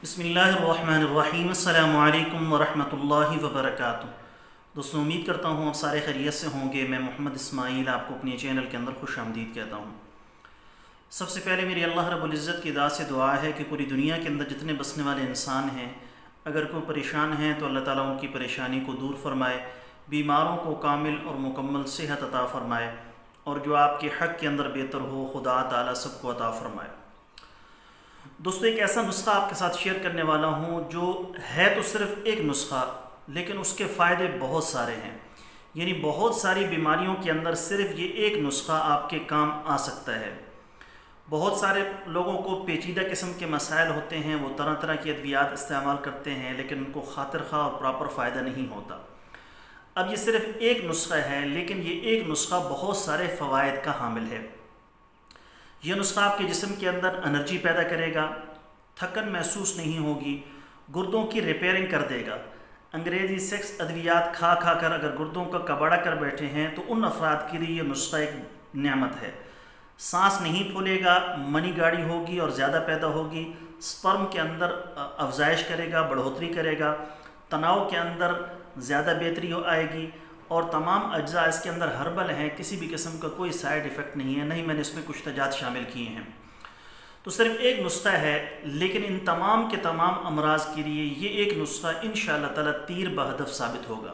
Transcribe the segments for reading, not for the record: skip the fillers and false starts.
بسم اللہ الرحمن الرحیم السلام علیکم ورحمۃ اللہ وبرکاتہ۔ دوستوں، امید کرتا ہوں آپ سارے خیریت سے ہوں گے۔ میں محمد اسماعیل آپ کو اپنے چینل کے اندر خوش آمدید کہتا ہوں۔ سب سے پہلے میری اللہ رب العزت کی ذات سے دعا ہے کہ پوری دنیا کے اندر جتنے بسنے والے انسان ہیں، اگر کوئی پریشان ہیں تو اللہ تعالیٰ ان کی پریشانی کو دور فرمائے، بیماروں کو کامل اور مکمل صحت عطا فرمائے، اور جو آپ کے حق کے اندر بہتر ہو خدا تعالیٰ سب کو عطا فرمائے۔ دوستو، ایک ایسا نسخہ آپ کے ساتھ شیئر کرنے والا ہوں جو ہے تو صرف ایک نسخہ، لیکن اس کے فائدے بہت سارے ہیں۔ یعنی بہت ساری بیماریوں کے اندر صرف یہ ایک نسخہ آپ کے کام آ سکتا ہے۔ بہت سارے لوگوں کو پیچیدہ قسم کے مسائل ہوتے ہیں، وہ طرح طرح کی ادویات استعمال کرتے ہیں، لیکن ان کو خاطر خواہ اور پراپر فائدہ نہیں ہوتا۔ اب یہ صرف ایک نسخہ ہے، لیکن یہ ایک نسخہ بہت سارے فوائد کا حامل ہے۔ یہ نسخہ آپ کے جسم کے اندر انرجی پیدا کرے گا، تھکن محسوس نہیں ہوگی، گردوں کی ریپیئرنگ کر دے گا۔ انگریزی سیکس ادویات کھا کھا کر اگر گردوں کا کباڑہ کر بیٹھے ہیں تو ان افراد کے لیے یہ نسخہ ایک نعمت ہے۔ سانس نہیں پھولے گا، منی گاڑی ہوگی اور زیادہ پیدا ہوگی، سپرم کے اندر افزائش کرے گا، بڑھوتری کرے گا، تناؤ کے اندر زیادہ بہتری آئے گی، اور تمام اجزاء اس کے اندر ہربل ہیں، کسی بھی قسم کا کوئی سائیڈ ایفیکٹ نہیں ہے، نہیں میں نے اس میں کچھ تجات شامل کیے ہیں۔ تو صرف ایک نسخہ ہے، لیکن ان تمام کے تمام امراض کے لیے یہ ایک نسخہ انشاءاللہ تعالی تیر بہدف ثابت ہوگا۔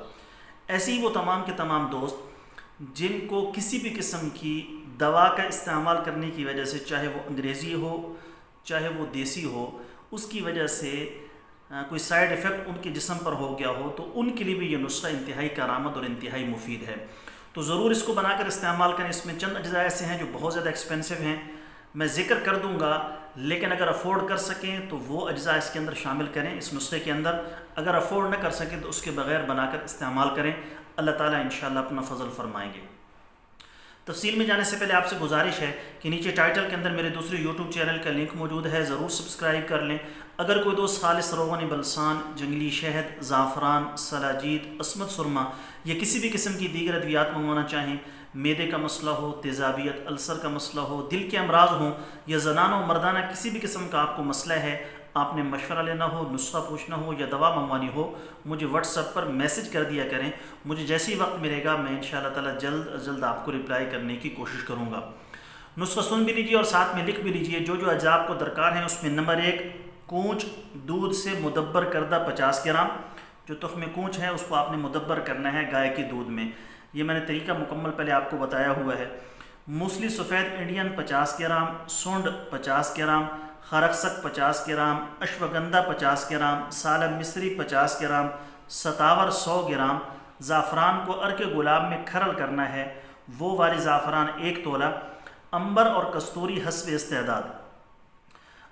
ایسے ہی وہ تمام کے تمام دوست جن کو کسی بھی قسم کی دوا کا استعمال کرنے کی وجہ سے، چاہے وہ انگریزی ہو چاہے وہ دیسی ہو، اس کی وجہ سے کوئی سائیڈ ایفیکٹ ان کے جسم پر ہو گیا ہو، تو ان کے لیے بھی یہ نسخہ انتہائی کارآمد اور انتہائی مفید ہے۔ تو ضرور اس کو بنا کر استعمال کریں۔ اس میں چند اجزاء ایسے ہیں جو بہت زیادہ ایکسپینسو ہیں، میں ذکر کر دوں گا، لیکن اگر افورڈ کر سکیں تو وہ اجزاء اس کے اندر شامل کریں اس نسخے کے اندر۔ اگر افورڈ نہ کر سکیں تو اس کے بغیر بنا کر استعمال کریں، اللہ تعالیٰ انشاءاللہ اپنا فضل فرمائیں گے۔ تفصیل میں جانے سے پہلے آپ سے گزارش ہے کہ نیچے ٹائٹل کے اندر میرے دوسرے یوٹیوب چینل کا لنک موجود ہے، ضرور سبسکرائب کر لیں۔ اگر کوئی دوست خالص روغن بلسان، جنگلی شہد، زعفران، سلاجید، عصمت سرما یا کسی بھی قسم کی دیگر ادویات منگوانا چاہیں، معدے کا مسئلہ ہو، تیزابیت، السر کا مسئلہ ہو، دل کے امراض ہوں، یا زنانہ و مردانہ کسی بھی قسم کا آپ کو مسئلہ ہے، آپ نے مشورہ لینا ہو، نسخہ پوچھنا ہو یا دوا منگوانی ہو، مجھے واٹس ایپ پر میسج کر دیا کریں۔ مجھے جیسے ہی وقت ملے گا میں انشاءاللہ تعالی جلد از جلد آپ کو رپلائی کرنے کی کوشش کروں گا۔ نسخہ سن بھی لیجیے اور ساتھ میں لکھ بھی لیجیے۔ جو اجزاء آپ کو درکار ہیں اس میں نمبر 1، کونچ دودھ سے مدبر کردہ 50 گرام۔ جو تخم کونچ ہے اس کو آپ نے مدبر کرنا ہے گائے کے دودھ میں، یہ میں نے طریقہ مکمل پہلے آپ کو بتایا ہوا ہے۔ موسلی سفید انڈین 50 گرام، سونڈ 50 گرام، خارکسک 50 گرام، اشوگندھا 50 گرام، سالم مصری 50 گرام، ستاور 100 گرام۔ زعفران کو عرق گلاب میں کھرل کرنا ہے، وہ والی زعفران 1 تولہ۔ امبر اور کستوری حسب استعداد۔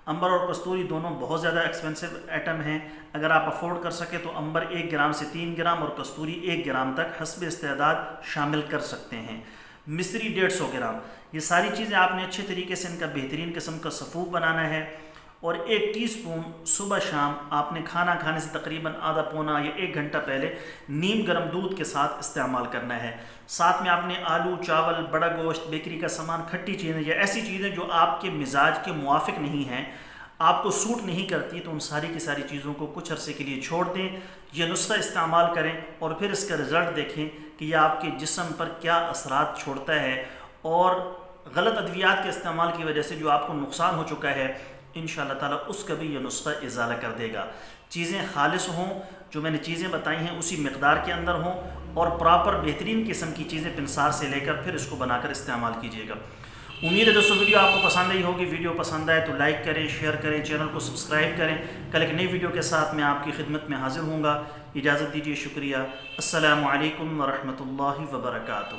امبر اور کستوری دونوں بہت زیادہ ایکسپینسو آئٹم ہیں، اگر آپ افورڈ کر سکیں تو امبر 1 گرام سے 3 گرام اور کستوری 1 گرام تک حسب استعداد شامل کر سکتے ہیں۔ مصری 150 گرام۔ یہ ساری چیزیں آپ نے اچھے طریقے سے ان کا بہترین قسم کا سفوف بنانا ہے، اور 1 ٹی سپون صبح شام آپ نے کھانا کھانے سے تقریباً آدھا پونا یا 1 گھنٹہ پہلے نیم گرم دودھ کے ساتھ استعمال کرنا ہے۔ ساتھ میں آپ نے آلو، چاول، بڑا گوشت، بیکری کا سامان، کھٹی چیزیں یا ایسی چیزیں جو آپ کے مزاج کے موافق نہیں ہیں، آپ کو سوٹ نہیں کرتی، تو ان ساری کی ساری چیزوں کو کچھ عرصے کے لیے چھوڑ دیں، یہ نسخہ استعمال کریں اور پھر اس کا رزلٹ دیکھیں کہ یہ آپ کے جسم پر کیا اثرات چھوڑتا ہے، اور غلط ادویات کے استعمال کی وجہ سے جو آپ کو نقصان ہو چکا ہے انشاءاللہ تعالیٰ اس کا بھی یہ نسخہ ازالہ کر دے گا۔ چیزیں خالص ہوں، جو میں نے چیزیں بتائی ہیں اسی مقدار کے اندر ہوں، اور پراپر بہترین قسم کی چیزیں پنسار سے لے کر پھر اس کو بنا کر استعمال کیجیے گا۔ امید ہے دوستو ویڈیو آپ کو پسند آئی ہوگی۔ ویڈیو پسند آئے تو لائک کریں، شیئر کریں، چینل کو سبسکرائب کریں۔ کل ایک نئی ویڈیو کے ساتھ میں آپ کی خدمت میں حاضر ہوں گا۔ اجازت دیجیے، شکریہ۔ السلام علیکم ورحمۃ اللہ وبرکاتہ۔